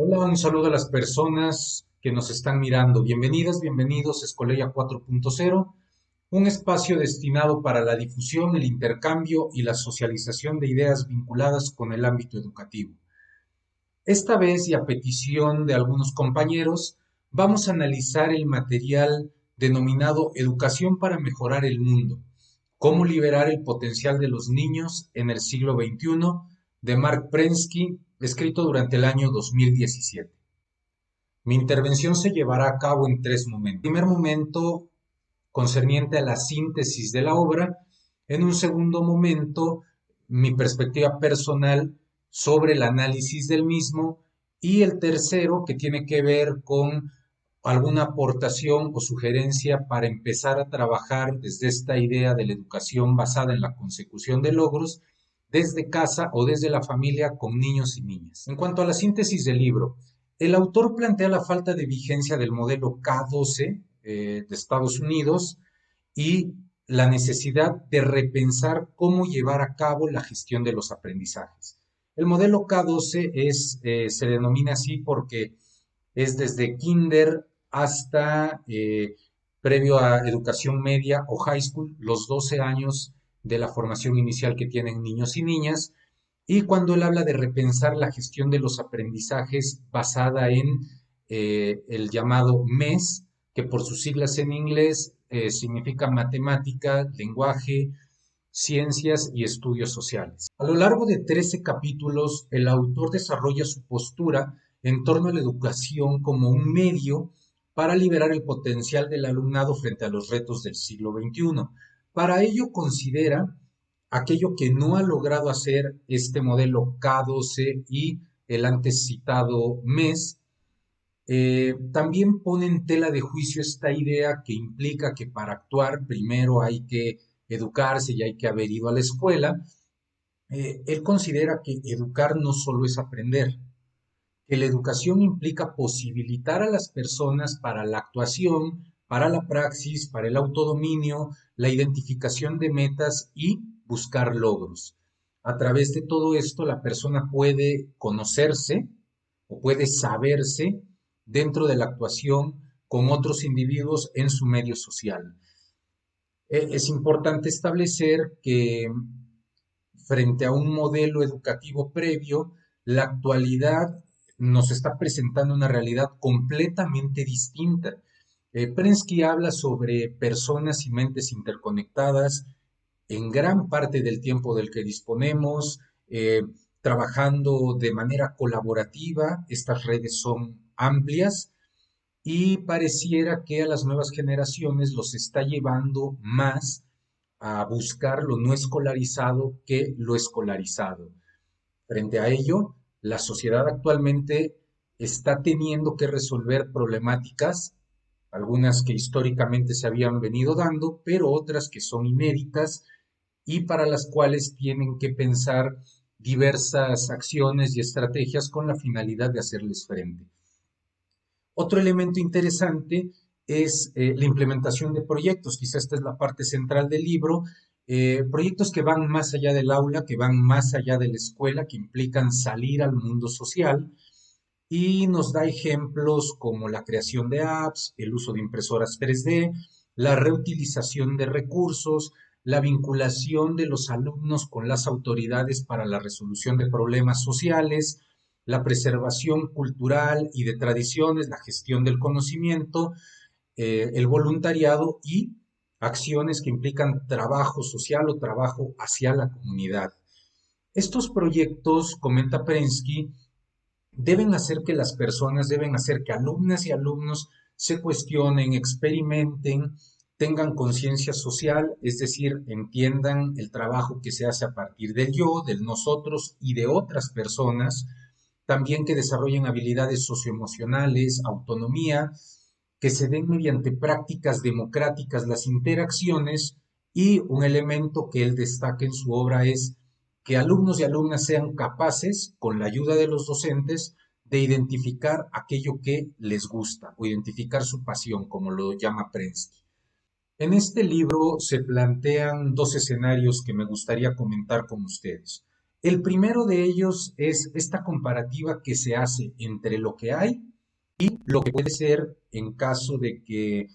Hola, un saludo a las personas que nos están mirando. Bienvenidas, bienvenidos a Escoleya 4.0, un espacio destinado para la difusión, el intercambio y la socialización de ideas vinculadas con el ámbito educativo. Esta vez, y a petición de algunos compañeros, vamos a analizar el material denominado Educación para mejorar el mundo, cómo liberar el potencial de los niños en el siglo XXI, de Mark Prensky, escrito durante el año 2017. Mi intervención se llevará a cabo en tres momentos. El primer momento concerniente a la síntesis de la obra. En un segundo momento, mi perspectiva personal sobre el análisis del mismo. Y el tercero, que tiene que ver con alguna aportación o sugerencia para empezar a trabajar desde esta idea de la educación basada en la consecución de logros desde casa o desde la familia con niños y niñas. En cuanto a la síntesis del libro, el autor plantea la falta de vigencia del modelo K12 de Estados Unidos y la necesidad de repensar cómo llevar a cabo la gestión de los aprendizajes. El modelo K12 se denomina así porque es desde kinder hasta previo a educación media o high school, los 12 años de la formación inicial que tienen niños y niñas. Y cuando él habla de repensar la gestión de los aprendizajes basada en el llamado MES, que por sus siglas en inglés significa matemática, lenguaje, ciencias y estudios sociales. A lo largo de 13 capítulos, el autor desarrolla su postura en torno a la educación como un medio para liberar el potencial del alumnado frente a los retos del siglo XXI. Para ello considera aquello que no ha logrado hacer este modelo K12 y el antes citado MES. También pone en tela de juicio esta idea que implica que para actuar primero hay que educarse y hay que haber ido a la escuela. Él considera que educar no solo es aprender, que la educación implica posibilitar a las personas para la actuación, para la praxis, para el autodominio, la identificación de metas y buscar logros. A través de todo esto, la persona puede conocerse o puede saberse dentro de la actuación con otros individuos en su medio social. Es importante establecer que frente a un modelo educativo previo, la actualidad nos está presentando una realidad completamente distinta. Prensky habla sobre personas y mentes interconectadas en gran parte del tiempo del que disponemos, trabajando de manera colaborativa. Estas redes son amplias y pareciera que a las nuevas generaciones los está llevando más a buscar lo no escolarizado que lo escolarizado. Frente a ello, la sociedad actualmente está teniendo que resolver problemáticas, algunas que históricamente se habían venido dando, pero otras que son inéditas y para las cuales tienen que pensar diversas acciones y estrategias con la finalidad de hacerles frente. Otro elemento interesante es la implementación de proyectos, quizá esta es la parte central del libro, proyectos que van más allá del aula, que van más allá de la escuela, que implican salir al mundo social y nos da ejemplos como la creación de apps, el uso de impresoras 3D, la reutilización de recursos, la vinculación de los alumnos con las autoridades para la resolución de problemas sociales, la preservación cultural y de tradiciones, la gestión del conocimiento, el voluntariado y acciones que implican trabajo social o trabajo hacia la comunidad. Estos proyectos, comenta Prensky, deben hacer que alumnas y alumnos se cuestionen, experimenten, tengan conciencia social, es decir, entiendan el trabajo que se hace a partir del yo, del nosotros y de otras personas, también que desarrollen habilidades socioemocionales, autonomía, que se den mediante prácticas democráticas las interacciones y un elemento que él destaca en su obra es que alumnos y alumnas sean capaces, con la ayuda de los docentes, de identificar aquello que les gusta o identificar su pasión, como lo llama Prensky. En este libro se plantean dos escenarios que me gustaría comentar con ustedes. El primero de ellos es esta comparativa que se hace entre lo que hay y lo que puede ser en caso de que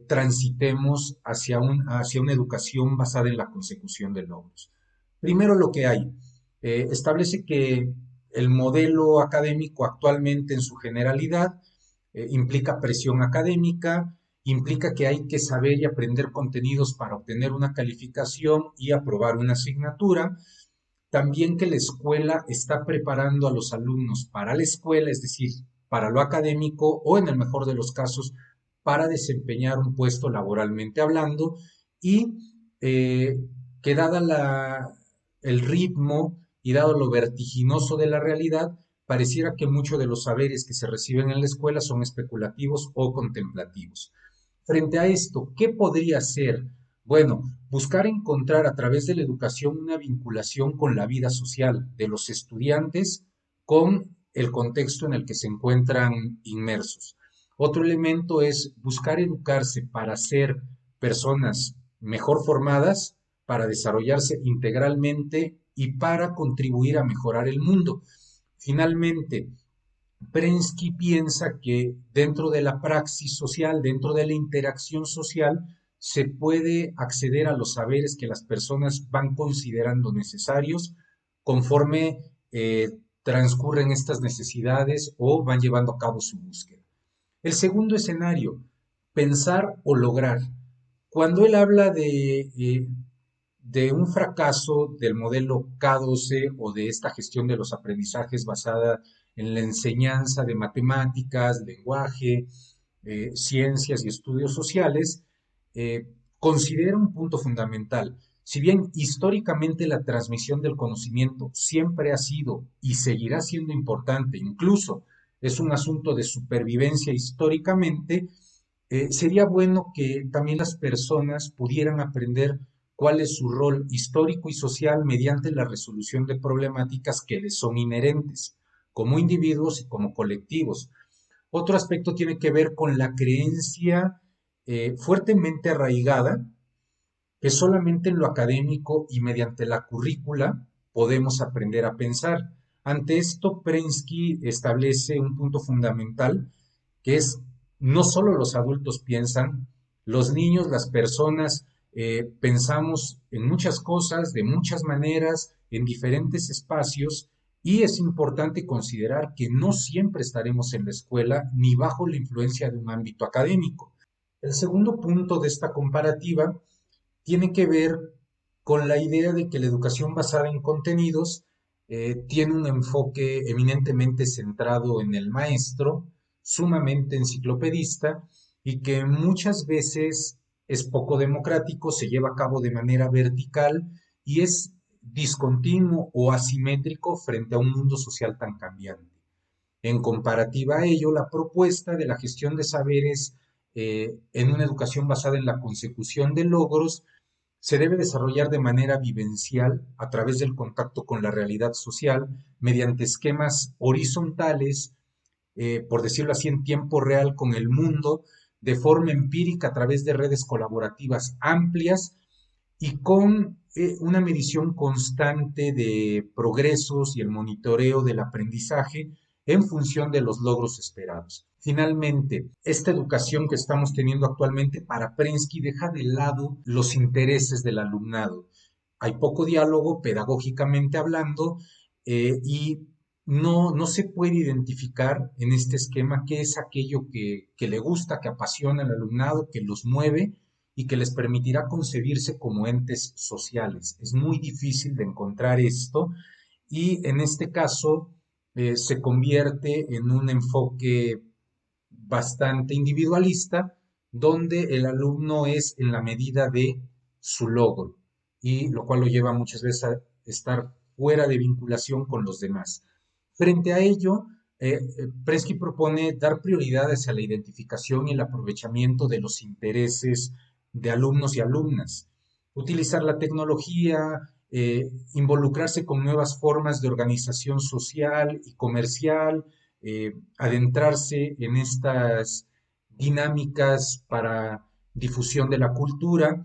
transitemos hacia una educación basada en la consecución de logros. Primero lo que hay. Establece que el modelo académico actualmente en su generalidad implica presión académica, implica que hay que saber y aprender contenidos para obtener una calificación y aprobar una asignatura. También que la escuela está preparando a los alumnos para la escuela, es decir, para lo académico o en el mejor de los casos, para desempeñar un puesto laboralmente hablando y eh, que el ritmo y dado lo vertiginoso de la realidad, pareciera que muchos de los saberes que se reciben en la escuela son especulativos o contemplativos. Frente a esto, ¿qué podría ser? Bueno, buscar encontrar a través de la educación una vinculación con la vida social de los estudiantes con el contexto en el que se encuentran inmersos. Otro elemento es buscar educarse para ser personas mejor formadas, para desarrollarse integralmente y para contribuir a mejorar el mundo. Finalmente, Prensky piensa que dentro de la praxis social, dentro de la interacción social, se puede acceder a los saberes que las personas van considerando necesarios conforme transcurren estas necesidades o van llevando a cabo su búsqueda. El segundo escenario, pensar o lograr. Cuando él habla de un fracaso del modelo K12 o de esta gestión de los aprendizajes basada en la enseñanza de matemáticas, lenguaje, ciencias y estudios sociales, considera un punto fundamental. Si bien históricamente la transmisión del conocimiento siempre ha sido y seguirá siendo importante, incluso es un asunto de supervivencia históricamente, sería bueno que también las personas pudieran aprender cuál es su rol histórico y social mediante la resolución de problemáticas que les son inherentes, como individuos y como colectivos. Otro aspecto tiene que ver con la creencia fuertemente arraigada que solamente en lo académico y mediante la currícula podemos aprender a pensar. Ante esto, Prensky establece un punto fundamental que es no solo los adultos piensan, los niños, las personas, pensamos en muchas cosas, de muchas maneras, en diferentes espacios, y es importante considerar que no siempre estaremos en la escuela ni bajo la influencia de un ámbito académico. El segundo punto de esta comparativa tiene que ver con la idea de que la educación basada en contenidos tiene un enfoque eminentemente centrado en el maestro, sumamente enciclopedista y que muchas veces es poco democrático, se lleva a cabo de manera vertical y es discontinuo o asimétrico frente a un mundo social tan cambiante. En comparativa a ello, la propuesta de la gestión de saberes en una educación basada en la consecución de logros se debe desarrollar de manera vivencial a través del contacto con la realidad social mediante esquemas horizontales, por decirlo así, en tiempo real con el mundo, de forma empírica a través de redes colaborativas amplias y con una medición constante de progresos y el monitoreo del aprendizaje en función de los logros esperados. Finalmente, esta educación que estamos teniendo actualmente para Prensky deja de lado los intereses del alumnado. Hay poco diálogo pedagógicamente hablando y no se puede identificar en este esquema qué es aquello que le gusta, que apasiona al alumnado, que los mueve y que les permitirá concebirse como entes sociales. Es muy difícil de encontrar esto y en este caso se convierte en un enfoque bastante individualista donde el alumno es en la medida de su logro y lo cual lo lleva muchas veces a estar fuera de vinculación con los demás. Frente a ello, Prensky propone dar prioridad hacia la identificación y el aprovechamiento de los intereses de alumnos y alumnas, utilizar la tecnología, involucrarse con nuevas formas de organización social y comercial, adentrarse en estas dinámicas para difusión de la cultura,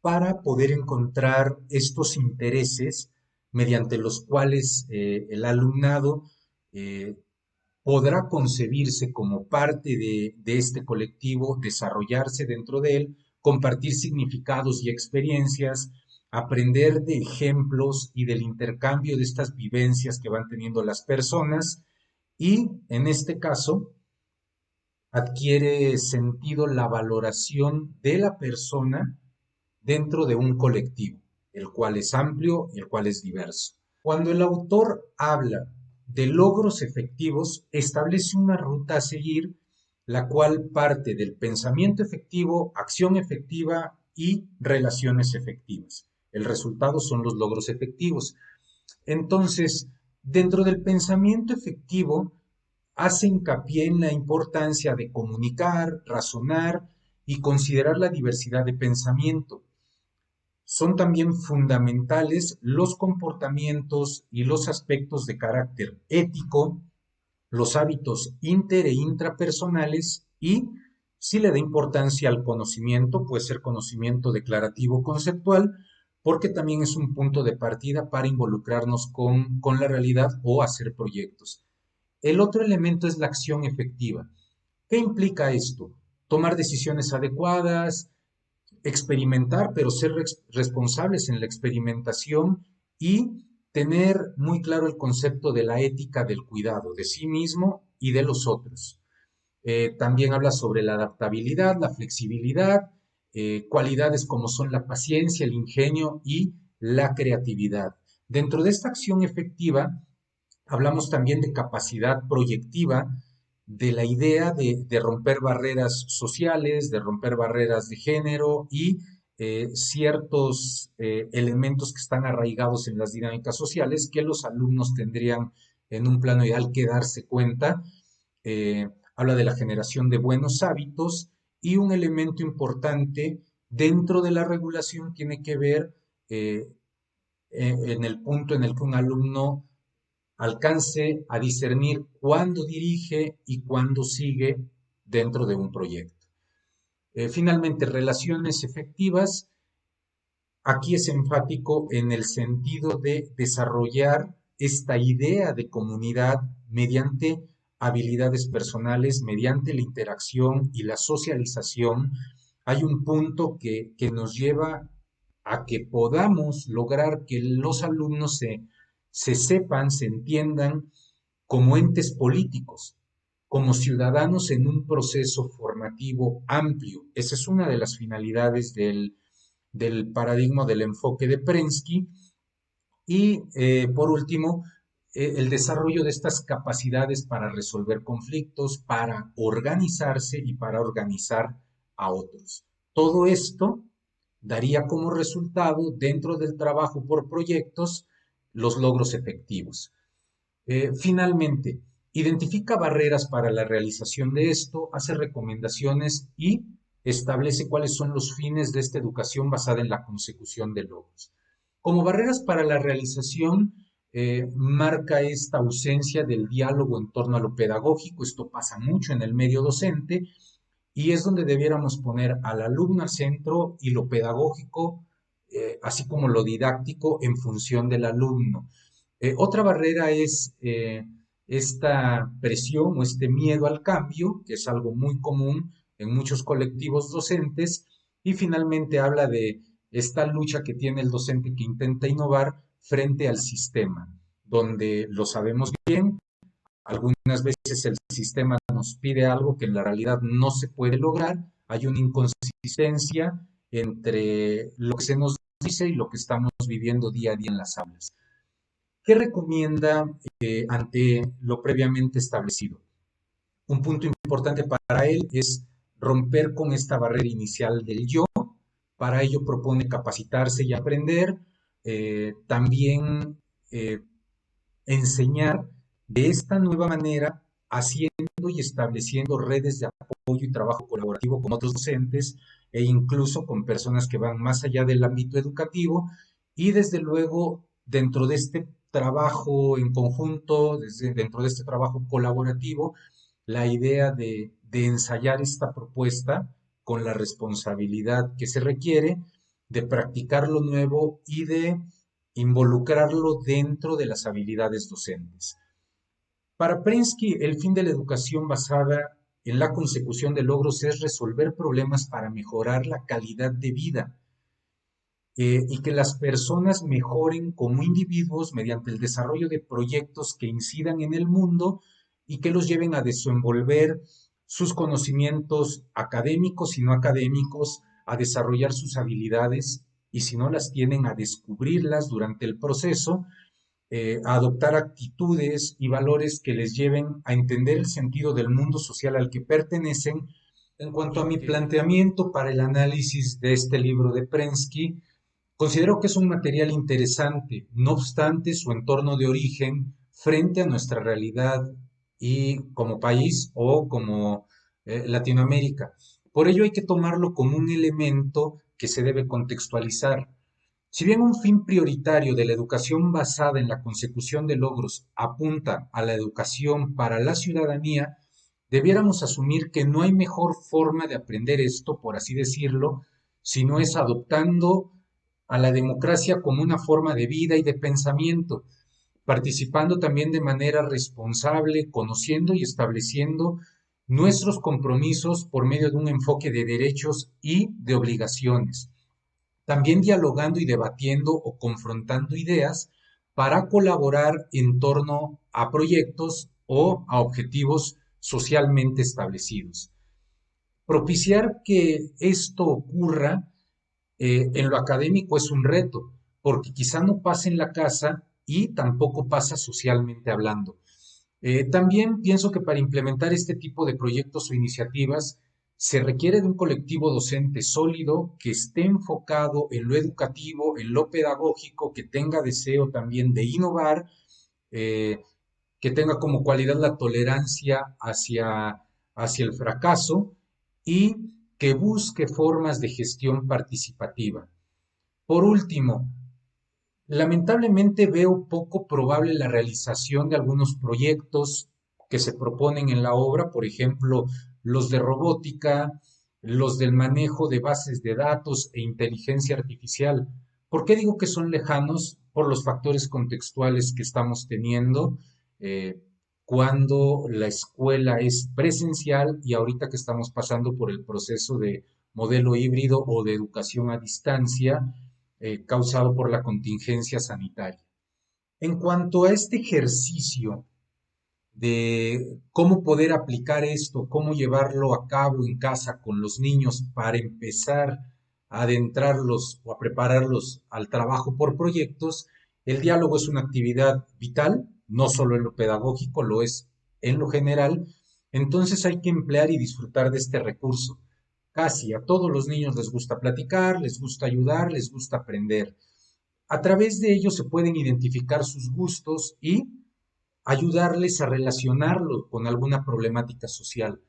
para poder encontrar estos intereses mediante los cuales el alumnado eh, podrá concebirse como parte de este colectivo, desarrollarse dentro de él, compartir significados y experiencias, aprender de ejemplos y del intercambio de estas vivencias que van teniendo las personas y, en este caso, adquiere sentido la valoración de la persona dentro de un colectivo, el cual es amplio y el cual es diverso. Cuando el autor habla de logros efectivos, establece una ruta a seguir, la cual parte del pensamiento efectivo, acción efectiva y relaciones efectivas. El resultado son los logros efectivos. Entonces, dentro del pensamiento efectivo, hace hincapié en la importancia de comunicar, razonar y considerar la diversidad de pensamiento. Son también fundamentales los comportamientos y los aspectos de carácter ético, los hábitos inter e intrapersonales y, si le da importancia al conocimiento, puede ser conocimiento declarativo conceptual, porque también es un punto de partida para involucrarnos con la realidad o hacer proyectos. El otro elemento es la acción efectiva. ¿Qué implica esto? Tomar decisiones adecuadas, experimentar, pero ser responsables en la experimentación y tener muy claro el concepto de la ética del cuidado de sí mismo y de los otros. También habla sobre la adaptabilidad, la flexibilidad, cualidades como son la paciencia, el ingenio y la creatividad. Dentro de esta acción efectiva, hablamos también de capacidad proyectiva, de la idea de romper barreras sociales, de romper barreras de género y ciertos elementos que están arraigados en las dinámicas sociales que los alumnos tendrían en un plano ideal que darse cuenta. Habla de la generación de buenos hábitos y un elemento importante dentro de la regulación tiene que ver eh, en el punto en el que un alumno alcance a discernir cuándo dirige y cuándo sigue dentro de un proyecto. Finalmente, relaciones efectivas. Aquí es enfático en el sentido de desarrollar esta idea de comunidad mediante habilidades personales, mediante la interacción y la socialización. Hay un punto que nos lleva a que podamos lograr que los alumnos se sepan, se entiendan como entes políticos, como ciudadanos en un proceso formativo amplio. Esa es una de las finalidades del paradigma del enfoque de Prensky. Y por último, el desarrollo de estas capacidades para resolver conflictos, para organizarse y para organizar a otros. Todo esto daría como resultado, dentro del trabajo por proyectos, los logros efectivos. Finalmente, identifica barreras para la realización de esto, hace recomendaciones y establece cuáles son los fines de esta educación basada en la consecución de logros. Como barreras para la realización, marca esta ausencia del diálogo en torno a lo pedagógico. Esto pasa mucho en el medio docente y es donde debiéramos poner al alumno al centro y lo pedagógico, así como lo didáctico, en función del alumno. Otra barrera es esta presión o este miedo al cambio, que es algo muy común en muchos colectivos docentes, y finalmente habla de esta lucha que tiene el docente que intenta innovar frente al sistema, donde lo sabemos bien, algunas veces el sistema nos pide algo que en la realidad no se puede lograr, hay una inconsistencia entre lo que se nos dice y lo que estamos viviendo día a día en las aulas. ¿Qué recomienda ante lo previamente establecido? Un punto importante para él es romper con esta barrera inicial del yo. Para ello propone capacitarse y aprender, también eh, enseñar de esta nueva manera, haciendo y estableciendo redes de apoyo y trabajo colaborativo con otros docentes e incluso con personas que van más allá del ámbito educativo y desde luego dentro de este trabajo en conjunto, dentro de este trabajo colaborativo, la idea de ensayar esta propuesta con la responsabilidad que se requiere, de practicar lo nuevo y de involucrarlo dentro de las habilidades docentes. Para Prensky, el fin de la educación basada en la consecución de logros es resolver problemas para mejorar la calidad de vida y que las personas mejoren como individuos mediante el desarrollo de proyectos que incidan en el mundo y que los lleven a desenvolver sus conocimientos académicos y no académicos, a desarrollar sus habilidades y si no las tienen, a descubrirlas durante el proceso, a adoptar actitudes y valores que les lleven a entender el sentido del mundo social al que pertenecen. En cuanto a mi planteamiento para el análisis de este libro de Prensky, considero que es un material interesante, no obstante su entorno de origen frente a nuestra realidad y como país o como Latinoamérica. Por ello hay que tomarlo como un elemento que se debe contextualizar. Si bien un fin prioritario de la educación basada en la consecución de logros apunta a la educación para la ciudadanía, debiéramos asumir que no hay mejor forma de aprender esto, por así decirlo, si no es adoptando a la democracia como una forma de vida y de pensamiento, participando también de manera responsable, conociendo y estableciendo nuestros compromisos por medio de un enfoque de derechos y de obligaciones. También dialogando y debatiendo o confrontando ideas para colaborar en torno a proyectos o a objetivos socialmente establecidos. Propiciar que esto ocurra en lo académico es un reto, porque quizá no pasa en la casa y tampoco pasa socialmente hablando. También pienso que para implementar este tipo de proyectos o iniciativas se requiere de un colectivo docente sólido que esté enfocado en lo educativo, en lo pedagógico, que tenga deseo también de innovar, eh, que tenga como cualidad la tolerancia hacia el fracaso y que busque formas de gestión participativa. Por último, lamentablemente veo poco probable la realización de algunos proyectos que se proponen en la obra, por ejemplo, los de robótica, los del manejo de bases de datos e inteligencia artificial. ¿Por qué digo que son lejanos? Por los factores contextuales que estamos teniendo eh, cuando la escuela es presencial y ahorita que estamos pasando por el proceso de modelo híbrido o de educación a distancia causado por la contingencia sanitaria. En cuanto a este ejercicio de cómo poder aplicar esto, cómo llevarlo a cabo en casa con los niños para empezar a adentrarlos o a prepararlos al trabajo por proyectos, el diálogo es una actividad vital, no solo en lo pedagógico, lo es en lo general, entonces hay que emplear y disfrutar de este recurso. Casi a todos los niños les gusta platicar, les gusta ayudar, les gusta aprender. A través de ello se pueden identificar sus gustos y ayudarles a relacionarlo con alguna problemática social,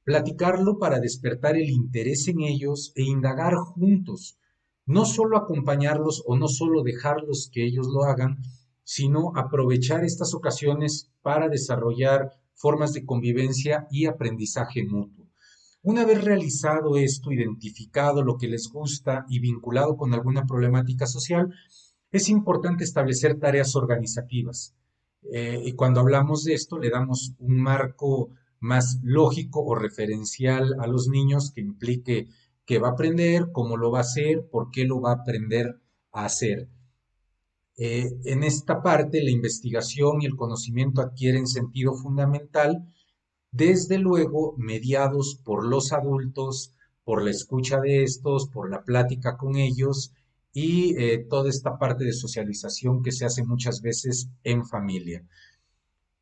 platicarlo para despertar el interés en ellos e indagar juntos, no solo acompañarlos o no solo dejarlos que ellos lo hagan, sino aprovechar estas ocasiones para desarrollar formas de convivencia y aprendizaje mutuo. Una vez realizado esto, identificado lo que les gusta y vinculado con alguna problemática social, es importante establecer tareas organizativas. Y cuando hablamos de esto, le damos un marco más lógico o referencial a los niños que implique qué va a aprender, cómo lo va a hacer, por qué lo va a aprender a hacer. En esta parte, la investigación y el conocimiento adquieren sentido fundamental, desde luego mediados por los adultos, por la escucha de estos, por la plática con ellos y toda esta parte de socialización que se hace muchas veces en familia.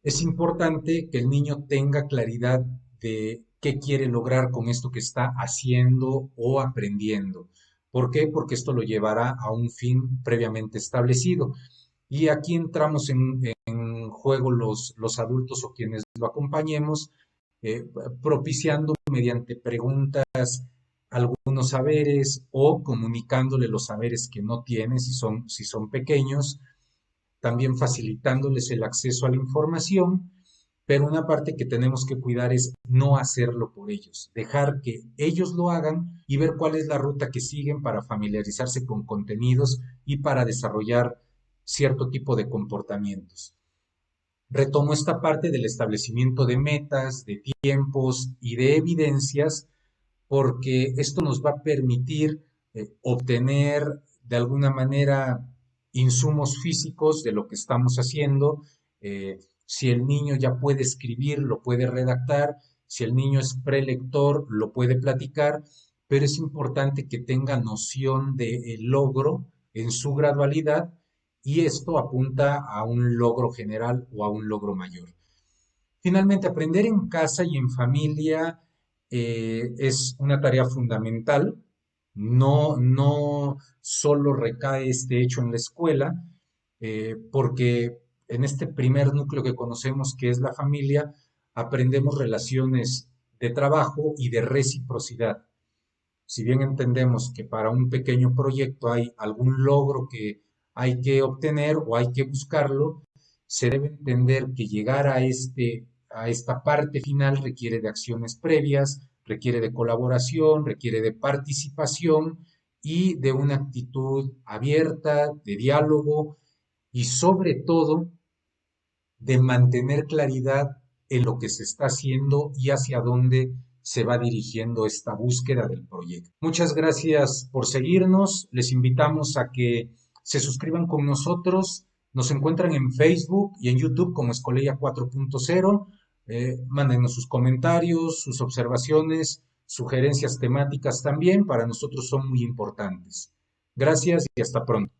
Es importante que el niño tenga claridad de qué quiere lograr con esto que está haciendo o aprendiendo. ¿Por qué? Porque esto lo llevará a un fin previamente establecido. Y aquí entramos en juego los adultos o quienes lo acompañemos, eh, propiciando mediante preguntas algunos saberes o comunicándole los saberes que no tiene si son pequeños, también facilitándoles el acceso a la información, pero una parte que tenemos que cuidar es no hacerlo por ellos, dejar que ellos lo hagan y ver cuál es la ruta que siguen para familiarizarse con contenidos y para desarrollar cierto tipo de comportamientos. Retomo esta parte del establecimiento de metas, de tiempos y de evidencias, porque esto nos va a permitir obtener de alguna manera insumos físicos de lo que estamos haciendo. Si el niño ya puede escribir, lo puede redactar; si el niño es prelector, lo puede platicar, pero es importante que tenga noción del logro en su gradualidad, y esto apunta a un logro general o a un logro mayor. Finalmente, aprender en casa y en familia es una tarea fundamental. No solo recae este hecho en la escuela, porque en este primer núcleo que conocemos, que es la familia, aprendemos relaciones de trabajo y de reciprocidad. Si bien entendemos que para un pequeño proyecto hay algún logro que hay que obtener o hay que buscarlo, se debe entender que llegar a esta parte final requiere de acciones previas, requiere de colaboración, requiere de participación y de una actitud abierta, de diálogo y sobre todo de mantener claridad en lo que se está haciendo y hacia dónde se va dirigiendo esta búsqueda del proyecto. Muchas gracias por seguirnos. Les invitamos a que se suscriban con nosotros. Nos encuentran en Facebook y en YouTube como Escoleia 4.0. Mándenos sus comentarios, sus observaciones, sugerencias temáticas también. Para nosotros son muy importantes. Gracias y hasta pronto.